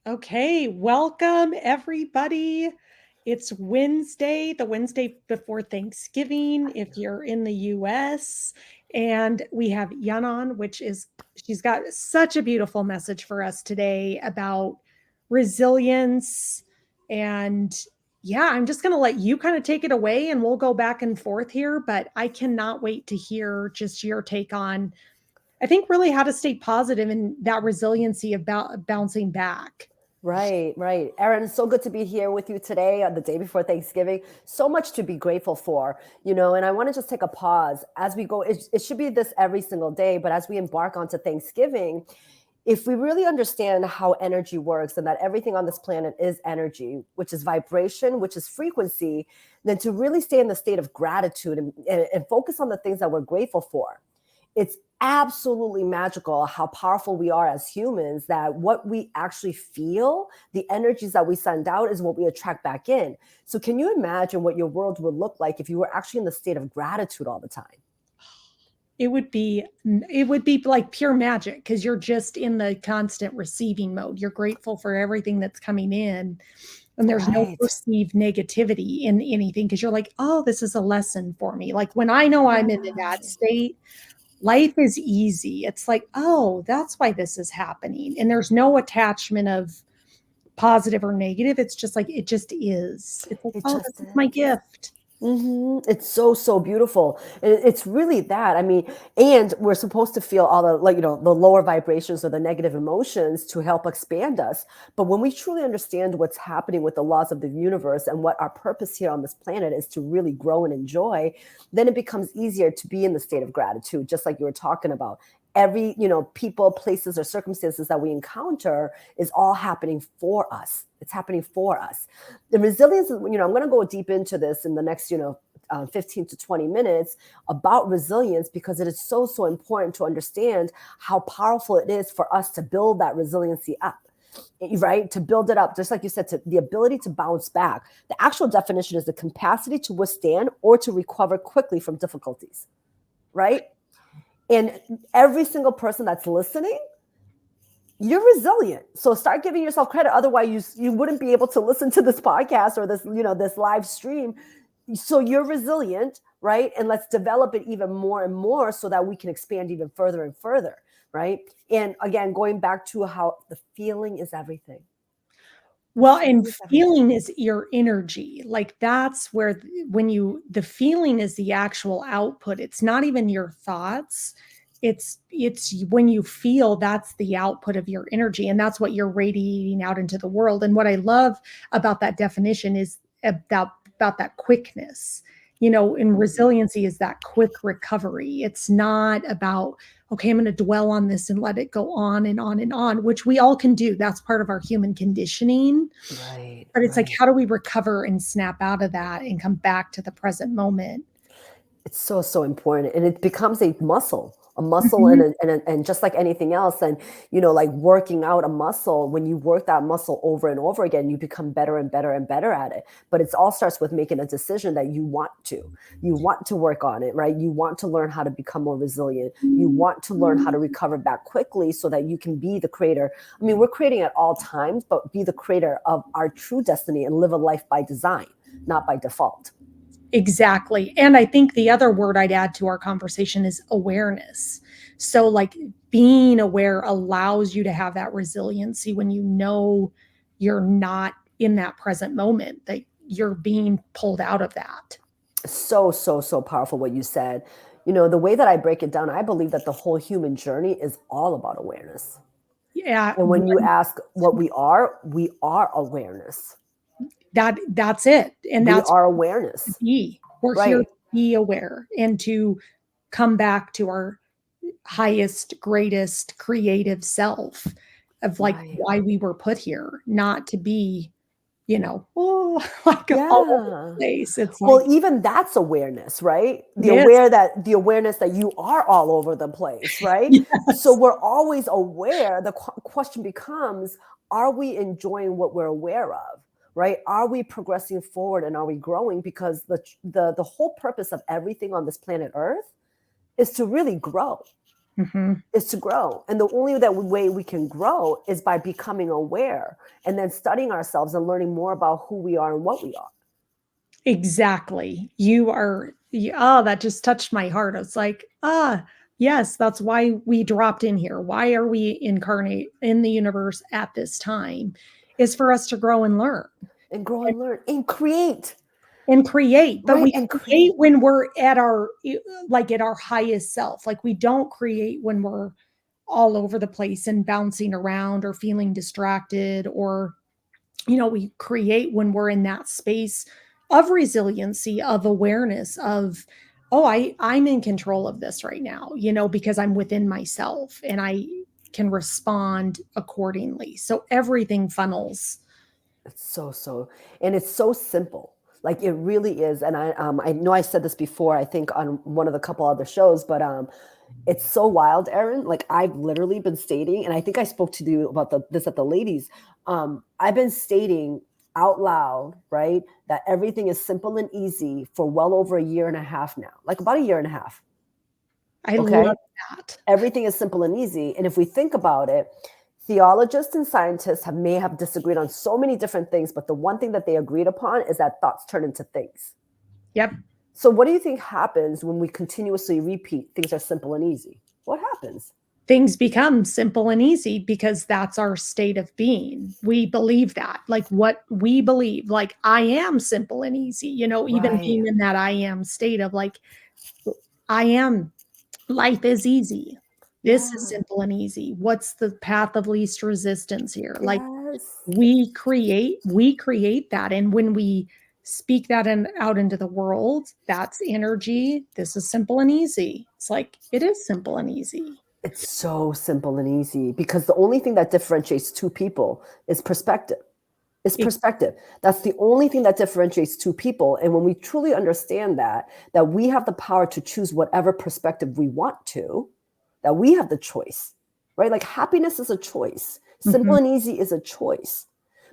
Okay, welcome everybody. It's Wednesday, the Wednesday before Thanksgiving, if you're in the US. And we have Yanon, she's got such a beautiful message for us today about resilience. And yeah, I'm just going to let you kind of take it away and we'll go back and forth here. But I cannot wait to hear just your take on, I think, really how to stay positive and that resiliency about bouncing back. Right, right. Erin, it's so good to be here with you today on the day before Thanksgiving. So much to be grateful for, and I want to just take a pause as we go. It should be this every single day, but as we embark onto Thanksgiving, if we really understand how energy works and that everything on this planet is energy, which is vibration, which is frequency, then to really stay in the state of gratitude and focus on the things that we're grateful for. It's absolutely magical how powerful we are as humans, that what we actually feel, the energies that we send out, is what we attract back in. So can you imagine what your world would look like if you were actually in the state of gratitude all the time? It would be like pure magic because you're just in the constant receiving mode. You're grateful for everything that's coming in, and there's no Right. perceived negativity in anything because you're like, oh, this is a lesson for me. Like when I know I'm in that Right. state, life is easy. It's like, oh, that's why this is happening. And there's no attachment of positive or negative. It's just like, it just is. It's like, It oh, just this is my is. gift. It's so, so beautiful. And it's really that. I mean, and we're supposed to feel all the, the lower vibrations or the negative emotions to help expand us. But when we truly understand what's happening with the laws of the universe and what our purpose here on this planet is to really grow and enjoy, then it becomes easier to be in the state of gratitude, just like you were talking about. Every, people, places, or circumstances that we encounter is all happening for us. It's happening for us. The resilience is, I'm going to go deep into this in the next, 15 to 20 minutes about resilience, because it is so, so important to understand how powerful it is for us to build that resiliency up, right? To build it up, just like you said, to the ability to bounce back. The actual definition is the capacity to withstand or to recover quickly from difficulties, right? And every single person that's listening, you're resilient. So start giving yourself credit. Otherwise, you wouldn't be able to listen to this podcast or this live stream. So you're resilient, right? And let's develop it even more and more so that we can expand even further and further, right? And again, going back to how the feeling is everything. The Well, feeling and is everything. feeling is your energy. Like that's where the feeling is the actual output. It's not even your thoughts. It's when you feel, that's the output of your energy, and that's what you're radiating out into the world. And what I love about that definition is about that quickness. And resiliency is that quick recovery. It's not about, okay, I'm going to dwell on this and let it go on and on and on, which we all can do. That's part of our human conditioning. Right, But it's like, right. how do we recover and snap out of that and come back to the present moment? It's so, so important. And it becomes a muscle Mhm. and just like anything else. And, like working out a muscle, when you work that muscle over and over again, you become better and better and better at it. But it all starts with making a decision that you want to work on it, right? You want to learn how to become more resilient. You want to learn how to recover back quickly so that you can be the creator. I mean, we're creating at all times, but be the creator of our true destiny and live a life by design, not by default. Exactly. And I think the other word I'd add to our conversation is awareness. So, like, being aware allows you to have that resiliency when you know you're not in that present moment, that you're being pulled out of that. So, so, so powerful what you said. The way that I break it down, I believe that the whole human journey is all about awareness. Yeah, And when you ask what we are awareness. that's it. And We that's are to awareness. be. We're here to Right. be aware and to come back to our highest, greatest creative self of like Right. why we were put here, not to be, oh, like all over the Yeah. place. It's Well, like, even that's awareness, right? yes, The awareness that you are all over the place, right? So yes, we're always aware. The question becomes, are we enjoying what we're aware of? Right? Are we progressing forward and are we growing? Because the whole purpose of everything on this planet Earth is to really grow. Mhm. is to grow. And the only way we can grow is by becoming aware and then studying ourselves and learning more about who we are and what we are. Exactly. You are oh, that just touched my heart. It's like, yes, that's why we dropped in here. Why are we incarnate in the universe at this time? Is for us to grow and learn And grow and learn and create, and create, but right? we And create create. when we're at our like at our highest self. Like we don't create when we're all over the place and bouncing around or feeling distracted or we create when we're in that space of resiliency, of awareness, of, oh, I'm in control of this right now, because I'm within myself and I can respond accordingly. So everything funnels. It's and it's so simple. Like it really is. And I know I said this before, I think on one of the couple other shows, but it's so wild, Erin. Like I've literally been stating, and I think I spoke to you about this at the ladies. I've been stating out loud, right, that everything is simple and easy for well over a year and a half now, like about a year and a half. I love Okay. that. Everything is simple and easy. And if we think about it, theologists and scientists may have disagreed on so many different things, but the one thing that they agreed upon is that thoughts turn into things. Yep. So, what do you think happens when we continuously repeat things are simple and easy? What happens? Things become simple and easy because that's our state of being. We believe that, like what we believe, like I am simple and easy, even Right. being in that I am state of like, I am, life is easy. This is Yeah. simple and easy. What's the path of least resistance here? Like Yes. we create that. And when we speak that out into the world, that's energy. This is simple and easy. It's like, it is simple and easy. It's so simple and easy because the only thing that differentiates two people is perspective. Is perspective. That's the only thing that differentiates two people. And when we truly understand that we have the power to choose whatever perspective we want to, that we have the choice, right? Like happiness is a choice. Simple Mhm. and easy is a choice.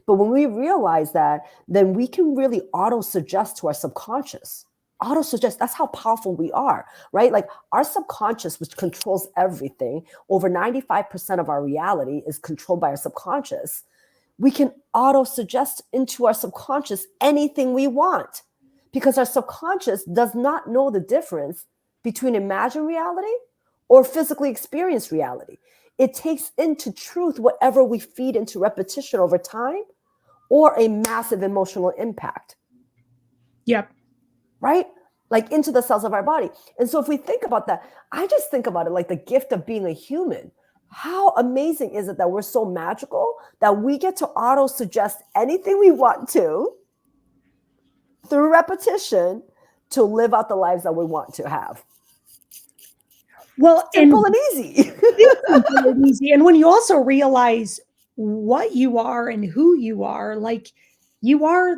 But when we realize that, then we can really auto suggest to our subconscious. Auto suggest, that's how powerful we are, right? Like our subconscious, which controls everything, over 95% of our reality is controlled by our subconscious. We can auto suggest into our subconscious anything we want because our subconscious does not know the difference between imagined reality or physically experienced reality. It takes into truth whatever we feed into repetition over time or a massive emotional impact, Yep. right? Like into the cells of our body. And so if we think about that, I just think about it like the gift of being a human. How amazing is it that we're so magical that we get to auto suggest anything we want to through repetition to live out the lives that we want to have? Well, Simple and and easy. it's simple and easy. And when you also realize what you are and who you are, like you are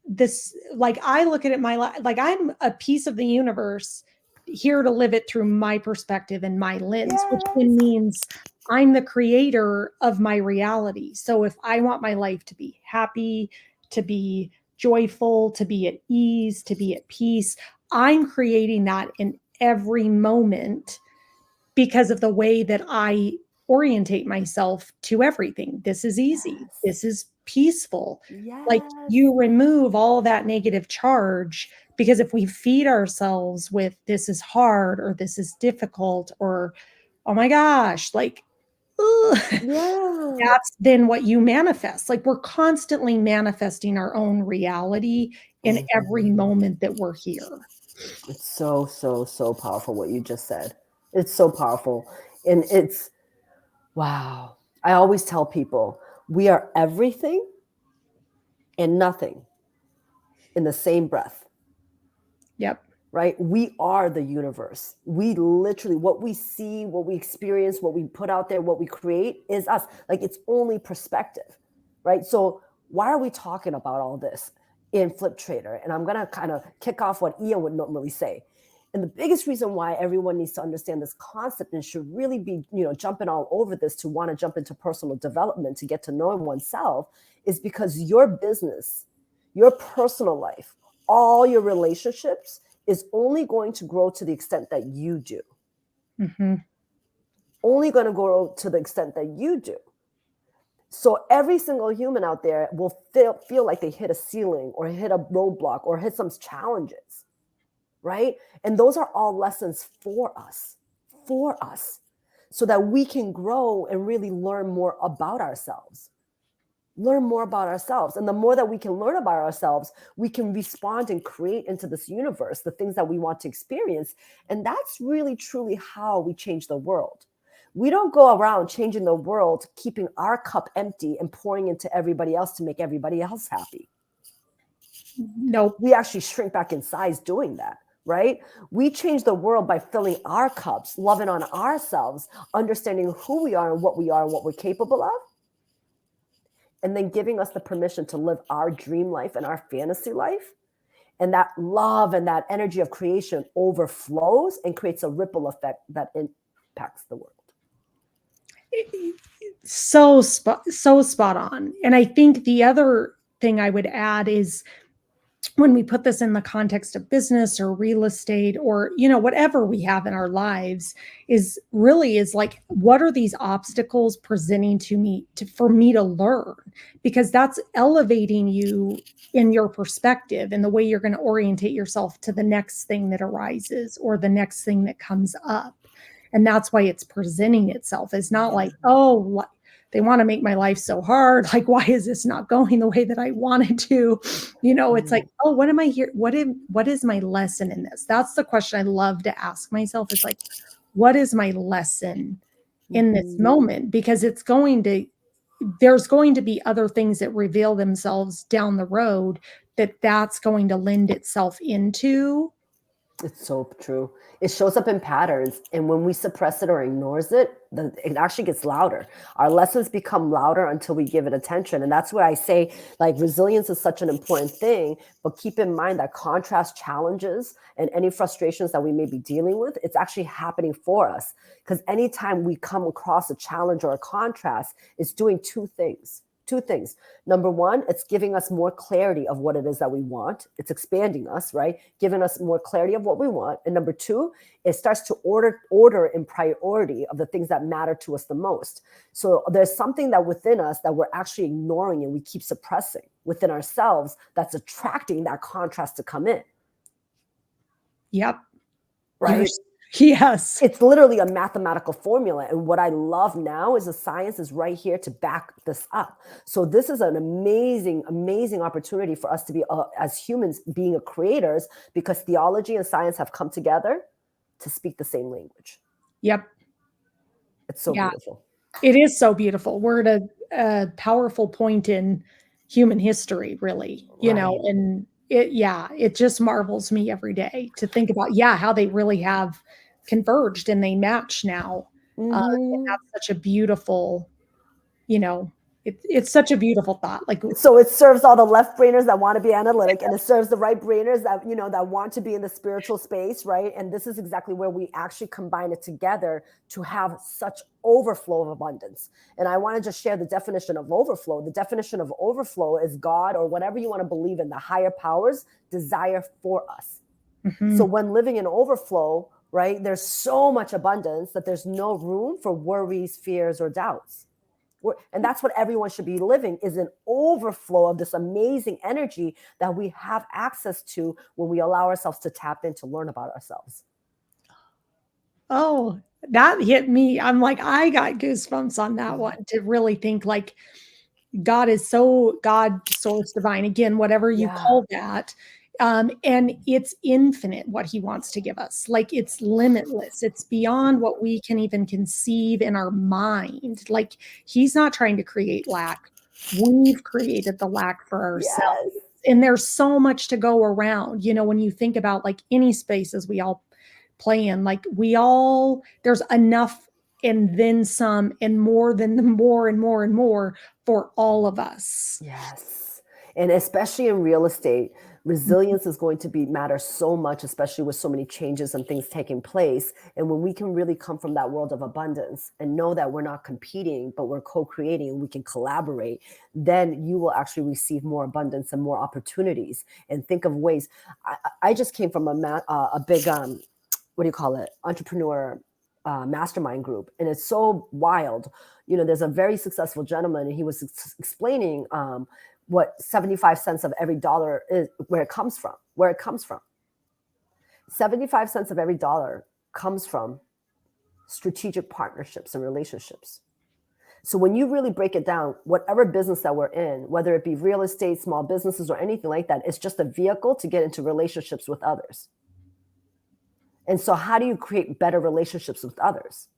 this, like I look at it my life, like I'm a piece of the universe here to live it through my perspective and my lens, which then Yes. means I'm the creator of my reality. So if I want my life to be happy, to be joyful, to be at ease, to be at peace, I'm creating that in every moment because of the way that I orientate myself to everything. This is easy. Yes. This is peaceful. Like Yes. you remove all that negative charge because if we feed ourselves with this is hard or this is difficult or oh my gosh, like ugh, Yeah. that's then what you manifest. Like we're constantly manifesting our own reality in every Mhm. moment that we're here. It's so powerful what you just said. It's so powerful. And it's wow. I always tell people we are everything and nothing in the same breath, Yep. right? We are the universe. We literally, what we see, what we experience, what we put out there, what we create is us. Like it's only perspective, right? So, why are we talking about all this in Flip Trader? And I'm going to kind of kick off what Ian would normally say. And the biggest reason why everyone needs to understand this concept and should really be, jumping all over this to want to jump into personal development to get to know oneself is because your business, your personal life, all your relationships is only going to grow to the extent that you do. Mhm. only going to grow to the extent that you do. So every single human out there will feel like they hit a ceiling or hit a roadblock or hit some challenges, right? And those are all lessons for us, so that we can grow and really learn more about ourselves. Learn more about ourselves. And the more that we can learn about ourselves, we can respond and create into this universe the things that we want to experience. And that's really, truly how we change the world. We don't go around changing the world, keeping our cup empty and pouring into everybody else to make everybody else happy. Nope. We actually shrink back in size doing that, right? We change the world by filling our cups, loving on ourselves, understanding who we are and what we're capable of, and then giving us the permission to live our dream life and our fantasy life. And that love and that energy of creation overflows and creates a ripple effect that impacts the world. So spot on. And I think the other thing I would add is, when we put this in the context of business or real estate or whatever we have in our lives, is like, what are these obstacles presenting to me for me to learn? Because that's elevating you in your perspective and the way you're going to orientate yourself to the next thing that arises or the next thing that comes up. And that's why it's presenting itself. It's not like, oh, they want to make my life so hard. Like, why is this not going the way that I wanted to? It's like, oh, what am I here? What is my lesson in this? That's the question I love to ask myself, is like, what is my lesson in this moment? Because there's going to be other things that reveal themselves down the road that's going to lend itself into. It's so true. It shows up in patterns. And when we suppress it or ignores it, it actually gets louder. Our lessons become louder until we give it attention. And that's why I say, like, resilience is such an important thing. But keep in mind that contrast challenges and any frustrations that we may be dealing with, it's actually happening for us. Because anytime we come across a challenge or a contrast, it's doing two things. Two things. Number one, it's giving us more clarity of what it is that we want. It's expanding us, right? Giving us more clarity of what we want. And number two, it starts to order in priority of the things that matter to us the most. So there's something that within us that we're actually ignoring and we keep suppressing within ourselves that's attracting that contrast to come in. Yep. Right? Yes. It's literally a mathematical formula. And what I love now is the science is right here to back this up. So this is an amazing, amazing opportunity for us to be, as humans, being creators, because theology and science have come together to speak the same language. Yep. It's so beautiful. It is so beautiful. We're at a powerful point in human history, really, Right. and it just marvels me every day to think about, how they really have converged and they match now. And that's such a beautiful, you know, it's such a beautiful thought. Like, So it serves all the left brainers that want to be analytic, and it serves the right brainers that that want to be in the spiritual space, right? And this is exactly where we actually combine it together to have such overflow of abundance. And I want to just share the definition of overflow. The definition of overflow is God, or whatever you want to believe in, the higher powers desire for us. So when living in overflow, right, there's so much abundance that there's no room for worries, fears, or doubts. And that's what everyone should be living, is an overflow of this amazing energy that we have access to when we allow ourselves to tap in to learn about ourselves. oh, that hit me. I'm like, I got goosebumps on that one, to really think like, God is so God, source, divine, again, whatever you Yeah. call that. And it's infinite what he wants to give us. Like, it's limitless. It's beyond what we can even conceive in our mind. Like, he's not trying to create lack. We've created the lack for ourselves. Yes. And there's so much to go around. When you think about like any spaces we all play in, like, there's enough and then some and more than the more and more and more for all of us. Yes. And especially in real estate, resilience is going to matter so much, especially with so many changes and things taking place. And when we can really come from that world of abundance and know that we're not competing, but we're co-creating and we can collaborate, then you will actually receive more abundance and more opportunities. And think of ways. I just came from a big, what do you call it, entrepreneur mastermind group, and it's so wild. There's a very successful gentleman, and he was explaining what 75 cents of every dollar is, where it comes from. 75 cents of every dollar comes from strategic partnerships and relationships. So when you really break it down, whatever business that we're in, whether it be real estate, small businesses, or anything like that, it's just a vehicle to get into relationships with others. And so how do you create better relationships with others?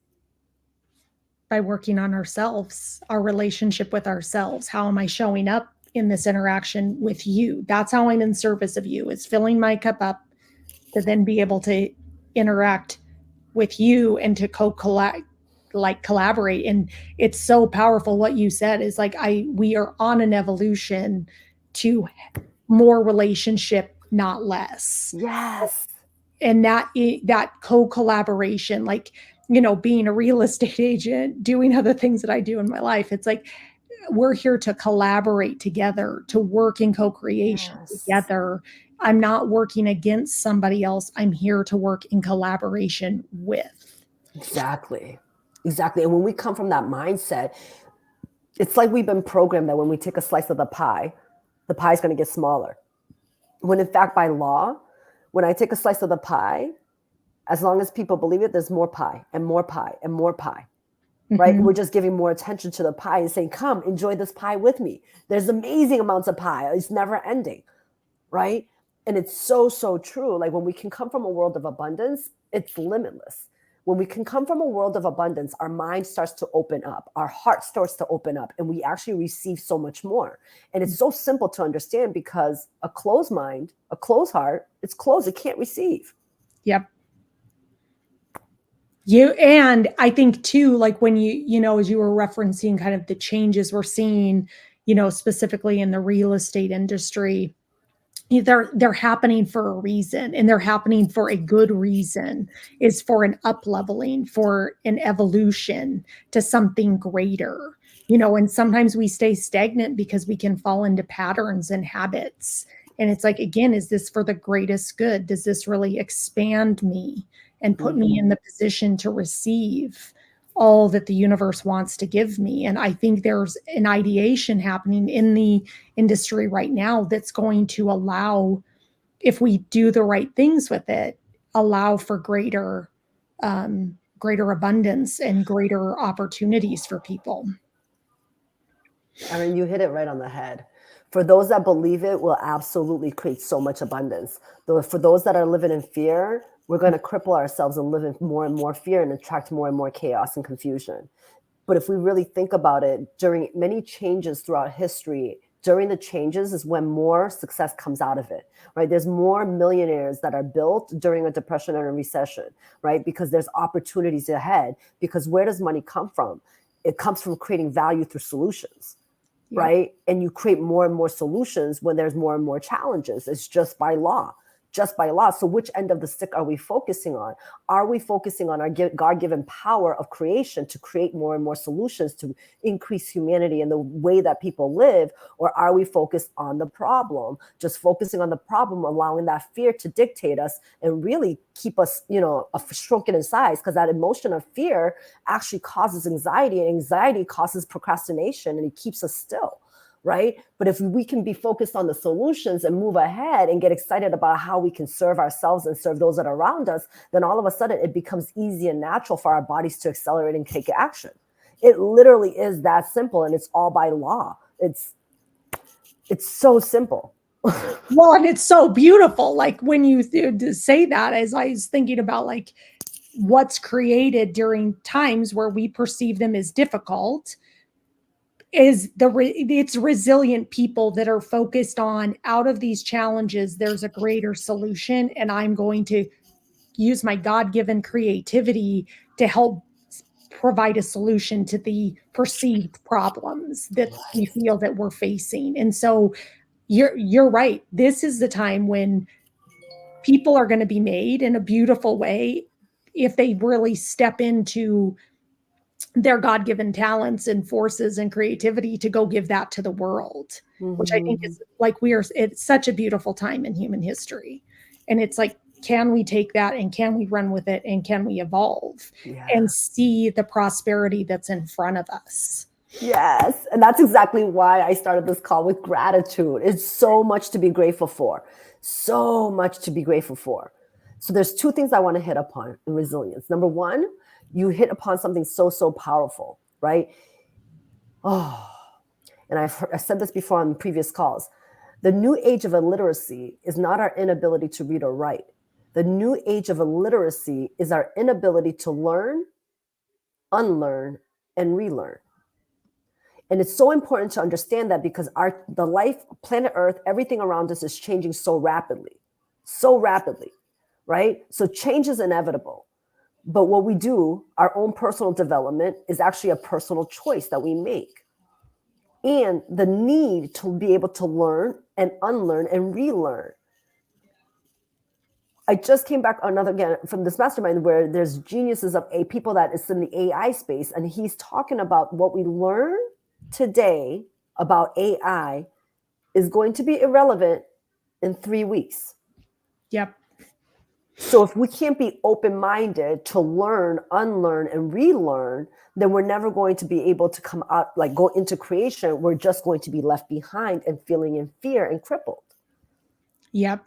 By working on ourselves, our relationship with ourselves. How am I showing up in this interaction with you? That's how I'm in service of you, is filling my cup up to then be able to interact with you and to collaborate. And it's so powerful what you said is like we are on an evolution to more relationship, not less. Yes. And that co-collaboration, like, being a real estate agent, doing other things that I do in my life, it's like we're here to collaborate together, to work in co-creation Yes. together. I'm not working against somebody else. I'm here to work in collaboration with. Exactly. Exactly. And when we come from that mindset, it's like we've been programmed that when we take a slice of the pie is going to get smaller. When in fact, by law, when I take a slice of the pie, as long as people believe it, there's more pie and more pie and more pie. Right? Mhm. We're just giving more attention to the pie and saying, come enjoy this pie with me. There's amazing amounts of pie. It's never ending. Right? And it's so, so true. Like when we can come from a world of abundance, it's limitless. When we can come from a world of abundance, our mind starts to open up, our heart starts to open up, and we actually receive so much more. And it's so simple to understand because a closed mind, a closed heart, it's closed, it can't receive. Yep. And I think too, like when as you were referencing kind of the changes we're seeing, specifically in the real estate industry, they're happening for a reason, and they're happening for a good reason, is for an up leveling, for an evolution to something greater. And sometimes we stay stagnant because we can fall into patterns and habits. And it's like, again, is this for the greatest good? Does this really expand me and put me Mm-hmm. in the position to receive all that the universe wants to give me? And I think there's an ideation happening in the industry right now that's going to allow, if we do the right things with it, allow for greater abundance and greater opportunities for people. I mean, you hit it right on the head. For those that believe it, will absolutely create so much abundance. Though for those that are living in fear, we're going to cripple ourselves and live in more and more fear and attract more and more chaos and confusion. But if we really think about it, during many changes throughout history, during the changes is when more success comes out of it, right? There's more millionaires that are built during a depression and a recession, right? Because there's opportunities ahead. Because where does money come from? It comes from creating value through solutions, Yep. right? And you create more and more solutions when there's more and more challenges. It's just by law, just by law. So which end of the stick are we focusing on? Are we focusing on our God-given power of creation to create more and more solutions to increase humanity and the way that people live? Or are we focused on the problem, just focusing on the problem, allowing that fear to dictate us and really keep us, shrunken in size? Because that emotion of fear actually causes anxiety, and anxiety causes procrastination, and it keeps us still. Right? But if we can be focused on the solutions and move ahead and get excited about how we can serve ourselves and serve those that are around us, then all of a sudden it becomes easy and natural for our bodies to accelerate and take action. It literally is that simple, and it's all by law. It's so simple. Well, and it's so beautiful. Like when you say that, as I was thinking about like what's created during times where we perceive them as difficult, is it's resilient people that are focused on, out of these challenges there's a greater solution, and I'm going to use my god-given creativity to help provide a solution to the perceived problems that we feel that we're facing. And so you're right, this is the time when people are going to be made in a beautiful way if they really step into their god-given talents and forces and creativity to go give that to the world, which I think Mm-hmm. is like it's such a beautiful time in human history. And it's like can we take that and can we run with it and can we evolve and Yeah. see the prosperity that's in front of us? Yes. And that's exactly why I started this call with gratitude. It's so much to be grateful for. So much to be grateful for. So there's two things I want to hit upon in resilience. Number one, you hit upon something so, so powerful, right? Oh, and I said this before on previous calls. The new age of illiteracy is not our inability to read or write. The new age of illiteracy is our inability to learn, unlearn, and relearn. And it's so important to understand that because the life, planet Earth, everything around us is changing so rapidly, right? So change is inevitable. But what we do, our own personal development, is actually a personal choice that we make. And the need to be able to learn and unlearn and relearn. I just came back again from this mastermind where there's geniuses of people that is in the AI space, and he's talking about what we learn today about AI is going to be irrelevant in 3 weeks. Yep. So if we can't be open-minded to learn, unlearn, and relearn, then we're never going to be able to come out, like go into creation. We're just going to be left behind and feeling in fear and crippled. Yep.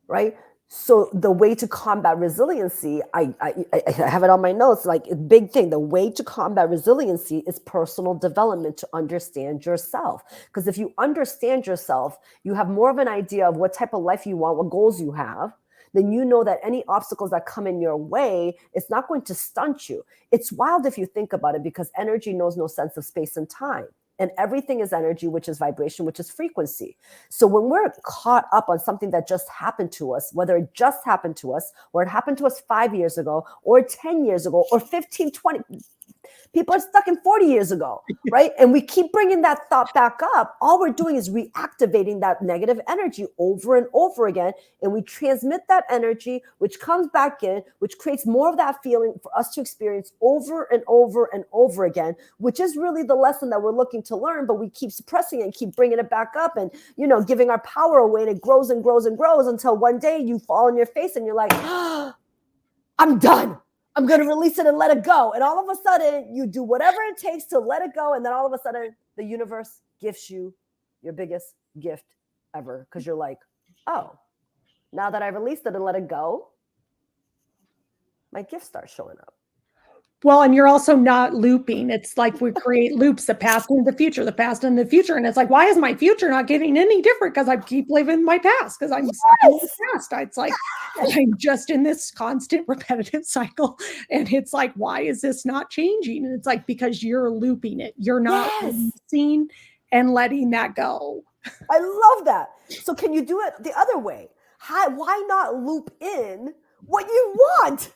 Right? So the way to combat resiliency, I have it on my notes, like a big thing. The way to combat resiliency is personal development to understand yourself. Because if you understand yourself, you have more of an idea of what type of life you want, what goals you have. Then you know that any obstacles that come in your way, it's not going to stunt you. It's wild if you think about it, because energy knows no sense of space and time. And everything is energy, which is vibration, which is frequency. So when we're caught up on something that just happened to us, whether it just happened to us, or it happened to us 5 years ago, or 10 years ago, or 15, 20, people are stuck in 40 years ago, right? And we keep bringing that thought back up. All we're doing is reactivating that negative energy over and over again. And we transmit that energy, which comes back in, which creates more of that feeling for us to experience over and over and over again, which is really the lesson that we're looking to learn. But we keep suppressing it and keep bringing it back up and, giving our power away. And it grows and grows and grows until one day you fall on your face and you're like, I'm done. I'm going to release it and let it go. And all of a sudden, you do whatever it takes to let it go. And then all of a sudden, the universe gifts you your biggest gift ever. Because you're like, oh, now that I released it and let it go, my gift starts showing up. Well, and you're also not looping. It's like we create loops, the past and the future, the past and the future. And it's like, why is my future not getting any different? Because I keep living my past, because I'm stuck in the past. It's like, I'm just in this constant repetitive cycle. And it's like, why is this not changing? And it's like, because you're looping it. You're not releasing and letting that go. I love that. So can you do it the other way? Why not loop in what you want?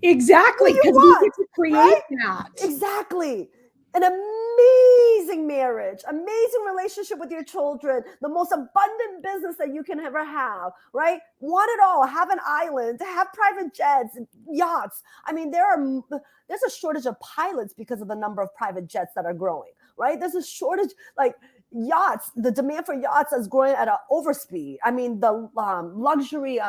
Exactly, because we get to create that. Exactly. An amazing marriage, amazing relationship with your children, the most abundant business that you can ever have, right? Want it all, have an island, have private jets, yachts. I mean, there's a shortage of pilots because of the number of private jets that are growing, right? There's a shortage, like yachts, the demand for yachts is growing at an overspeed. I mean, the luxury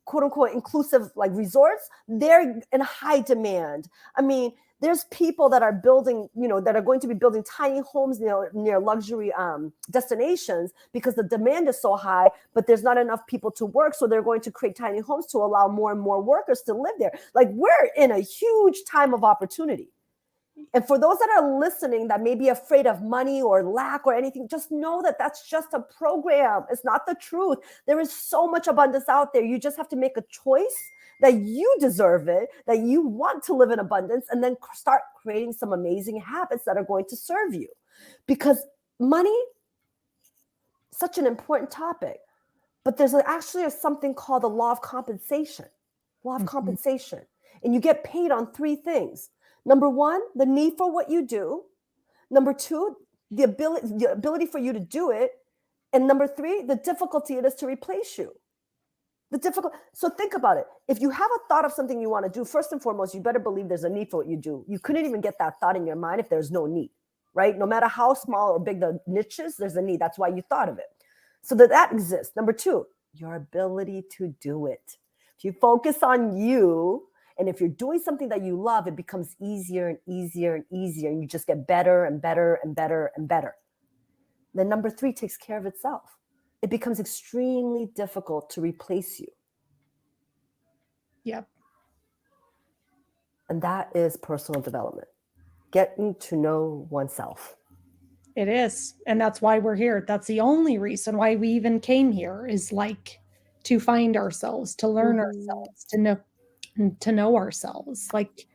quote unquote inclusive like resorts, they're in high demand. I mean, there's people that are building, that are going to be building tiny homes near luxury destinations because the demand is so high, but there's not enough people to work. So they're going to create tiny homes to allow more and more workers to live there. Like, we're in a huge time of opportunity. And for those that are listening that may be afraid of money or lack or anything, just know that that's just a program. It's not the truth. There is so much abundance out there. You just have to make a choice that you deserve it, that you want to live in abundance, and then start creating some amazing habits that are going to serve you. Because money, such an important topic, but there's actually something called the law of compensation. Compensation. And you get paid on 3 things. Number 1, the need for what you do. Number 2, the ability for you to do it. And number 3, the difficulty it is to replace you. So think about it. If you have a thought of something you want to do, first and foremost, you better believe there's a need for what you do. You couldn't even get that thought in your mind if there's no need, right? No matter how small or big the niche is, there's a need. That's why you thought of it. So that exists. Number 2, your ability to do it. If you focus on you, and if you're doing something that you love, it becomes easier and easier and easier, and you just get better and better and better and better. Then number three takes care of itself. It becomes extremely difficult to replace you. Yep. And that is personal development, getting to know oneself. It is. And that's why we're here. That's the only reason why we even came here is like to find ourselves, to learn Mhm, ourselves, to know ourselves. Like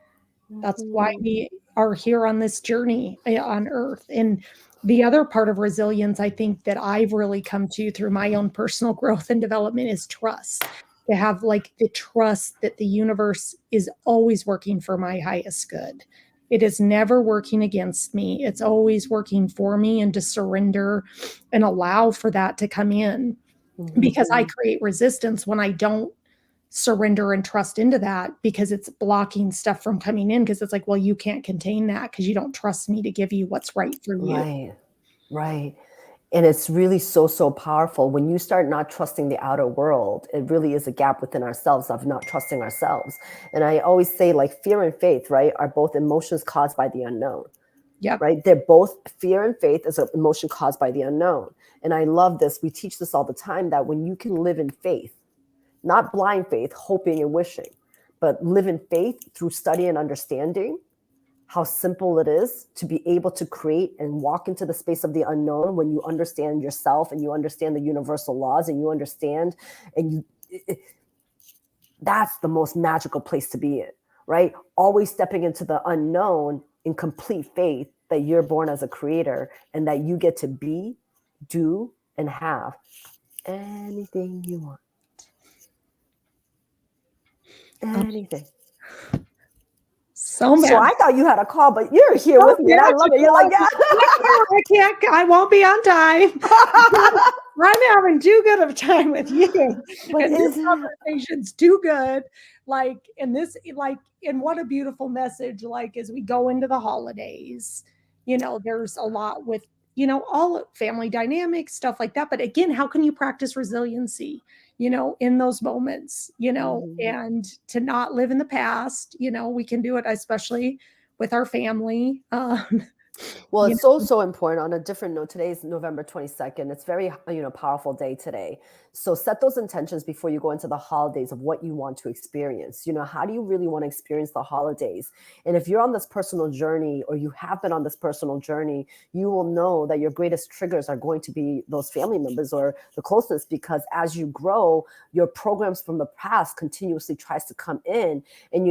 that's why mhm, we are here on this journey on earth. And the other part of resilience, I think that I've really come to through my own personal growth and development is trust. To have like the trust that the universe is always working for my highest good. It is never working against me. It's always working for me, and to surrender and allow for that to come in, because I mhm. create resistance when I don't surrender and trust into that, because it's blocking stuff from coming in, because it's like, well, you can't contain that because you don't trust me to give you what's right for you. Right, right. And it's really so, so powerful. When you start not trusting the outer world, it really is a gap within ourselves of not trusting ourselves. And I always say, like, fear and faith, right, are both emotions caused by the unknown, Yep. right? They're both fear and faith is an emotion caused by the unknown. And I love this. We teach this all the time that when you can live in faith, not blind faith, hoping and wishing, but live in faith through study and understanding, how simple it is to be able to create and walk into the space of the unknown when you understand yourself and you understand the universal laws and you understand and that's the most magical place to be in, right? Always stepping into the unknown in complete faith that you're born as a creator and that you get to be, do, and have anything you want. I'm Anything. so So mad. I thought you had a call, but you're here Oh, with me and I love it. You're like, magical. I can't, I won't be on time. yeah. I'm having too good of a time with you. But And this isn't conversation's too good. Like, and this, like, and what a beautiful message. Like, as we go into the holidays, there's a lot with, all family dynamics, stuff like that. But again, how can you practice resiliency, in those moments, Mhm. and to not live in the past? We can do it, especially with our family. Well, You it's so, so important. On a different note, today is November 22nd. It's very, powerful day today. So set those intentions before you go into the holidays of what you want to experience. How do you really want to experience the holidays? And if you're on this personal journey or you have been on this personal journey, you will know that your greatest triggers are going to be those family members or the closeness, because as you grow, your programs from the past continuously tries to come in and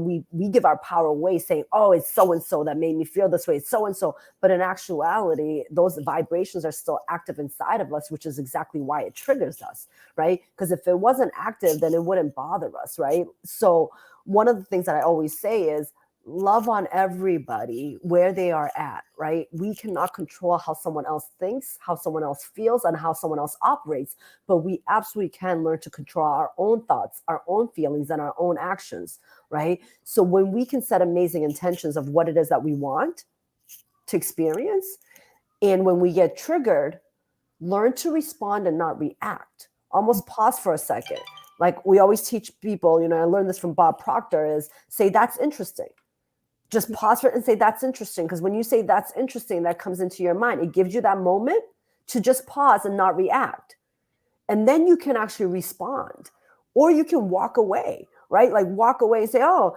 we give our power away saying, oh, it's so and so that made me feel this way. It's so and so. But in actuality, those vibrations are still active inside of us, which is exactly why it triggers us, right? Because if it wasn't active, then it wouldn't bother us, right? So one of the things that I always say is love on everybody where they are at, right? We cannot control how someone else thinks, how someone else feels, and how someone else operates, but we absolutely can learn to control our own thoughts, our own feelings, and our own actions, right? So when we can set amazing intentions of what it is that we want to experience, and when we get triggered, learn to respond and not react. Almost pause for a second. Like we always teach people, I learned this from Bob Proctor, is say, that's interesting. Just pause for it and say, that's interesting. Because when you say that's interesting, that comes into your mind. It gives you that moment to just pause and not react. And then you can actually respond. Or you can walk away, right? Like walk away and say, oh,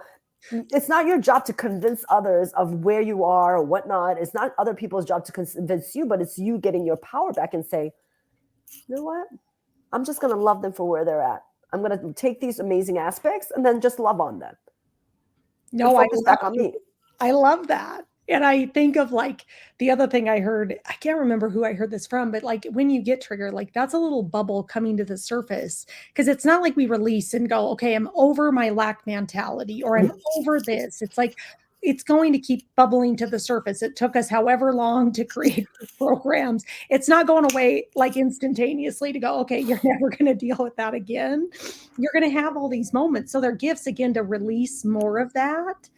it's not your job to convince others of where you are or whatnot. It's not other people's job to convince you, but it's you getting your power back and say, you know what? I'm just going to love them for where they're at. I'm going to take these amazing aspects and then just love on them and No, I focus love back on it. me. I love that. And I think of like the other thing I heard, I can't remember who I heard this from, but like when you get triggered, like that's a little bubble coming to the surface. Cause it's not like we release and go, okay, I'm over my lack mentality or I'm over this. It's like it's going to keep bubbling to the surface. It took us however long to create these programs. It's not going away like instantaneously to go, okay, you're never going to deal with that again. You're going to have all these moments. So they're gifts again to release more of that,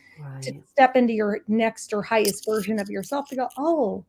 to Right. step into your next or highest version of yourself, to go, oh,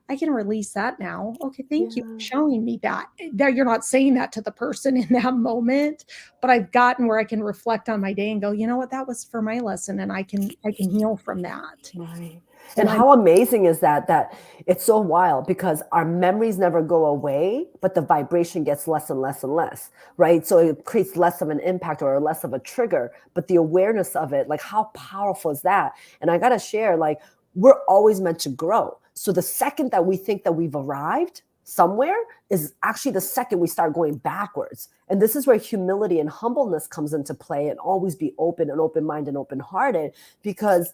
I can release that now. Okay, thank you for Yeah. showing me that. That you're not saying that to the person in that moment, but I've gotten where I can reflect on my day and go, you know what, that was for my lesson, and I can heal from that. Right. And And I how amazing is that? That it's so wild because our memories never go away, but the vibration gets less and less and less, right? So it creates less of an impact or less of a trigger, but the awareness of it, like how powerful is that? And I got to share, like, we're always meant to grow. So the second that we think that we've arrived somewhere is actually the second we start going backwards. And this is where humility and humbleness comes into play, and always be open and open-minded and open-hearted, because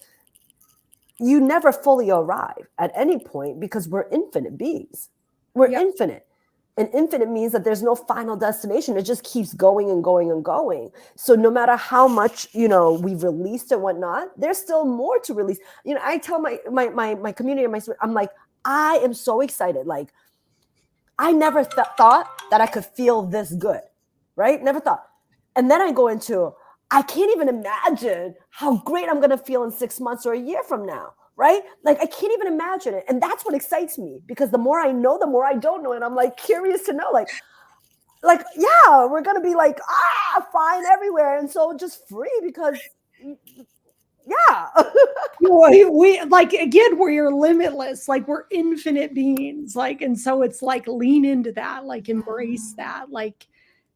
you never fully arrive at any point, because we're infinite beings. We're Yep. infinite. And infinite means that there's no final destination. It just keeps going and going and going. So no matter how much, we've released and whatnot, there's still more to release. I tell my community and I'm like, I am so excited. Like, I never thought that I could feel this good, right? Never thought. And then I go into, I can't even imagine how great I'm going to feel in 6 months or a year from now, right? Like, I can't even imagine it. And that's what excites me, because the more I know, the more I don't know. And I'm like curious to know, yeah, we're going to be like, fine everywhere. And so just free, because, yeah. We like, again, we're limitless, like we're infinite beings, like, and so it's like lean into that, like embrace that, like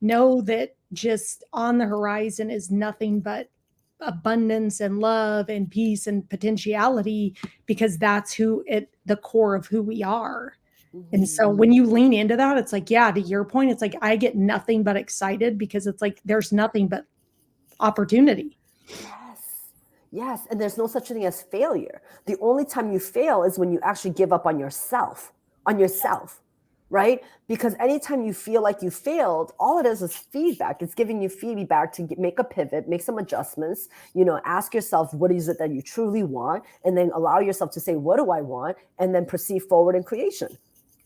know that just on the horizon is nothing but abundance and love and peace and potentiality, because that's who at the core of who we are. And so Mhm. when you lean into that, it's like, yeah, to your point, it's like I get nothing but excited, because it's like there's nothing but opportunity. Yes. Yes. And there's no such thing as failure. The only time you fail is when you actually give up on yourself, right? Because anytime you feel like you failed, all it is feedback. It's giving you feedback to make a pivot, make some adjustments, ask yourself, what is it that you truly want? And then allow yourself to say, what do I want? And then proceed forward in creation.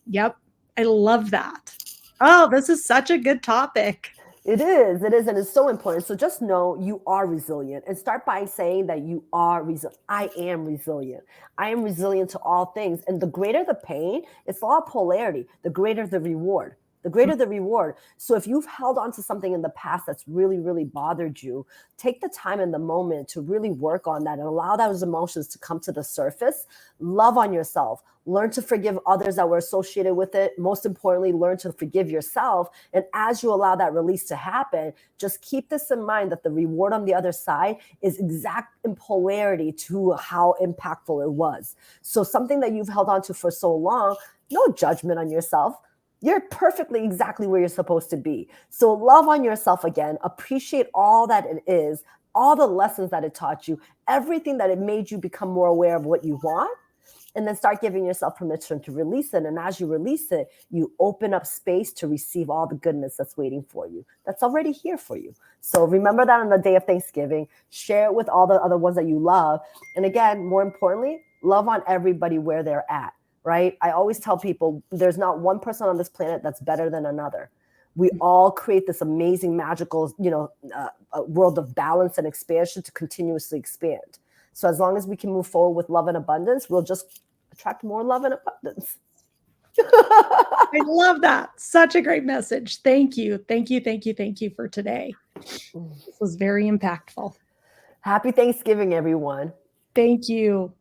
Yep. I love that. Oh, this is such a good topic. It is, and it's so important. So just know you are resilient, and start by saying that you are resilient. I am resilient. I am resilient to all things. And the greater the pain, it's all polarity, the greater the reward. The greater the reward. So if you've held on to something in the past that's really, really bothered you, take the time in the moment to really work on that and allow those emotions to come to the surface. Love on yourself. Learn to forgive others that were associated with it. Most importantly, learn to forgive yourself. And as you allow that release to happen, just keep this in mind, that the reward on the other side is exact in polarity to how impactful it was. So something that you've held on to for so long, no judgment on yourself. You're perfectly exactly where you're supposed to be. So love on yourself again. Appreciate all that it is, all the lessons that it taught you, everything that it made you become more aware of what you want, and then start giving yourself permission to release it. And as you release it, you open up space to receive all the goodness that's waiting for you, that's already here for you. So remember that on the day of Thanksgiving. Share it with all the other ones that you love. And again, more importantly, love on everybody where they're at, right? I always tell people there's not one person on this planet that's better than another. We all create this amazing, magical, world of balance and expansion to continuously expand. So as long as we can move forward with love and abundance, we'll just attract more love and abundance. I love that. Such a great message. Thank you. Thank you. Thank you. Thank you for today. This was very impactful. Happy Thanksgiving, everyone. Thank you.